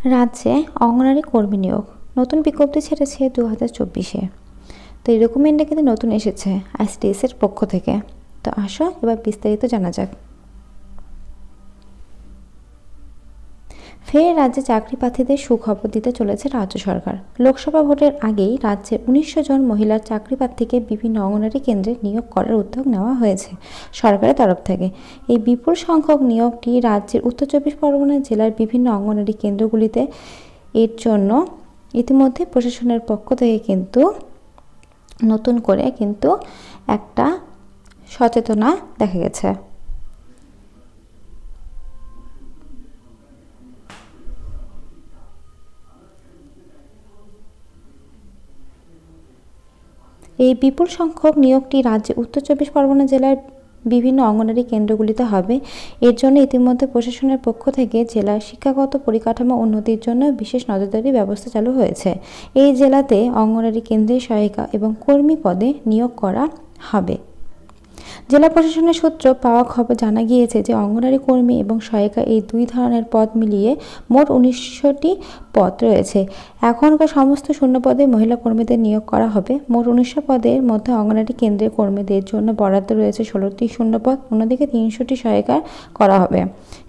রাজ্যে অঙ্গনারী কর্মী নিয়োগ নতুন বিজ্ঞপ্তি ছেড়েছে 2024-এ। তো এই রিক্রুটমেন্টটা কিন্তু নতুন এসেছে আইসিডিএস এর পক্ষ থেকে। তো আসো এবার বিস্তারিত জানা যাক। ফের রাজ্যে চাকরি প্রার্থীদের সুখবর দিতে চলেছে রাজ্য সরকার। লোকসভা ভোটের আগেই রাজ্যে 1900 জন মহিলার চাকরি প্রার্থীকে বিভিন্ন অঙ্গনারী কেন্দ্রে নিয়োগ করার উদ্যোগ নেওয়া হয়েছে সরকারের তরফ থেকে। এই বিপুল সংখ্যক নিয়োগটি রাজ্যের উত্তর 24 পরগনা জেলার বিভিন্ন অঙ্গনারী কেন্দ্রগুলিতে এর জন্য ইতিমধ্যে প্রশাসনের পক্ষ থেকে কিন্তু নতুন করে কিন্তু একটা সচেতনা দেখা গেছে। এই বিপুল সংখ্যক নিয়োগটি রাজ্যে উত্তর 24 পরগনা জেলার বিভিন্ন অঙ্গনারী কেন্দ্রগুলিতে হবে। এর জন্য ইতিমধ্যে প্রশাসনের পক্ষ থেকে জেলার শিক্ষাগত পরিকাঠামো উন্নতির জন্য বিশেষ নজরদারি ব্যবস্থা চালু হয়েছে। এই জেলাতে অঙ্গনারী কেন্দ্রের সহায়িকা এবং কর্মী পদে নিয়োগ করা হবে। জেলা প্রশাসনের সূত্র পাওয়া খবর জানা গিয়েছে যে অঙ্গনারী কর্মী এবং সহায়িকা এই দুই ধরনের পদ মিলিয়ে মোট 1900টি পদ রয়েছে। এখনকার সমস্ত শূন্য পদে মহিলা কর্মীদের নিয়োগ করা হবে। মোট 1900 পদের মধ্যে অঙ্গনারী কেন্দ্রের কর্মীদের জন্য বরাদ্দ রয়েছে 16টি শূন্য পদ, অন্যদিকে 300টি সহায়িকা করা হবে।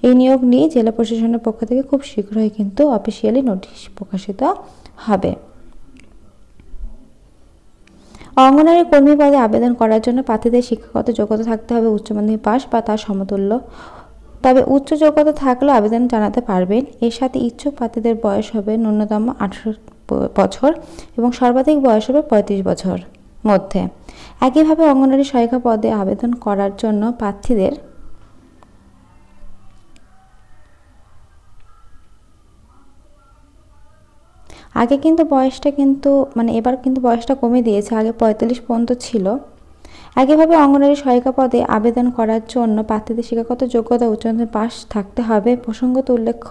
এই নিয়োগ নিয়ে জেলা প্রশাসনের পক্ষ থেকে খুব শীঘ্রই কিন্তু অফিসিয়ালি নোটিশ প্রকাশিত হবে। অঙ্গনারী কর্মী পদে আবেদন করার জন্য প্রার্থীদের শিক্ষাগত যোগ্যতা থাকতে হবে উচ্চ মাধ্যমিক পাস বা তার সমতুল্য। তবে উচ্চ যোগ্যতা থাকলেও আবেদন জানাতে পারবেন। এর সাথে ইচ্ছুক প্রার্থীদের বয়স হবে ন্যূনতম 18 বছর এবং সর্বাধিক বয়স হবে 35 বছর মধ্যে। একইভাবে অঙ্গনারী সহায়িকা পদে আবেদন করার জন্য প্রার্থীদের আগে কিন্তু বয়সটা কিন্তু এবার কিন্তু বয়সটা কমে দিয়েছে, আগে 45 পর্যন্ত ছিল। একইভাবে অঙ্গনারী সহায়িকা পদে আবেদন করার জন্য প্রার্থীদের শিক্ষাগত যোগ্যতা উচ্চ মাধ্যমিক পাস থাকতে হবে। প্রসঙ্গত উল্লেখ্য,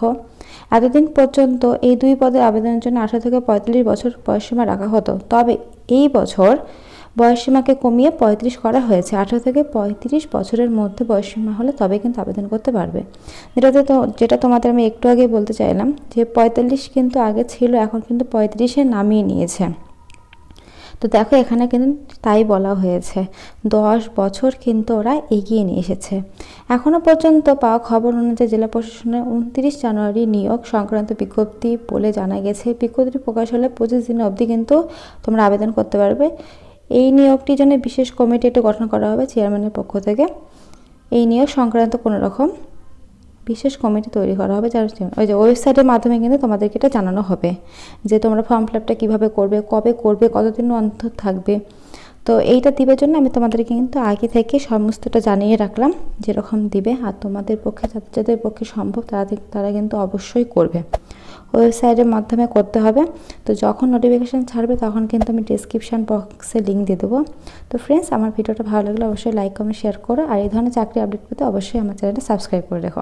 এতদিন পর্যন্ত এই দুই পদের আবেদনের জন্য 18 থেকে 45 বছর বয়সসীমা রাখা হতো। তবে এই বছর বয়সসীমাকে কমিয়ে 35 করা হয়েছে। 18 থেকে 35 বছরের মধ্যে বয়সসীমা হলে তবে কিন্তু আবেদন করতে পারবে। যেটা তোমাদের আমি একটু আগে বলতে চাইলাম যে 45 কিন্তু আগে ছিল, এখন কিন্তু 35-এ নামিয়ে নিয়েছে। তো দেখো এখানে কিন্তু তাই বলা হয়েছে, 10 বছর কিন্তু ওরা এগিয়ে নিয়ে এসেছে। এখনও পর্যন্ত পাওয়া খবর অনুযায়ী জেলা প্রশাসনের 29 জানুয়ারি নিয়োগ সংক্রান্ত বিজ্ঞপ্তি বলে জানা গেছে। বিজ্ঞপ্তি প্রকাশ হলে 25 দিন অবধি কিন্তু তোমরা আবেদন করতে পারবে। এই নিয়োগটির জন্য বিশেষ কমিটি একটা গঠন করা হবে চেয়ারম্যানের পক্ষ থেকে। এই নিয়োগ সংক্রান্ত কোনো রকম বিশেষ কমিটি তৈরি করা হবে, যার ওই যে ওয়েবসাইটের মাধ্যমে কিন্তু তোমাদেরকে এটা জানানো হবে যে তোমরা ফর্ম ফিল আপটা কীভাবে করবে, কবে করবে, কতদিন অন্তর থাকবে। তো এইটা দিবার জন্য আমি তোমাদেরকে কিন্তু আগে থেকে সমস্তটা জানিয়ে রাখলাম যেরকম দিবে। আর তোমাদের পক্ষে যাদের পক্ষে সম্ভব তারা কিন্তু অবশ্যই করবে, ওয়েবসাইটের মাধ্যমে করতে হবে। তো যখন নোটিফিকেশান ছাড়বে তখন কিন্তু আমি ডিসক্রিপশান বক্সে লিঙ্ক দিয়ে দেবো। তো ফ্রেন্ডস, আমার ভিডিওটা ভালো লাগলে অবশ্যই লাইক কমেন্ট শেয়ার করো। আর এই ধরনের চাকরি আপডেট পেতে অবশ্যই আমার চ্যানেলটা সাবস্ক্রাইব করে রেখো।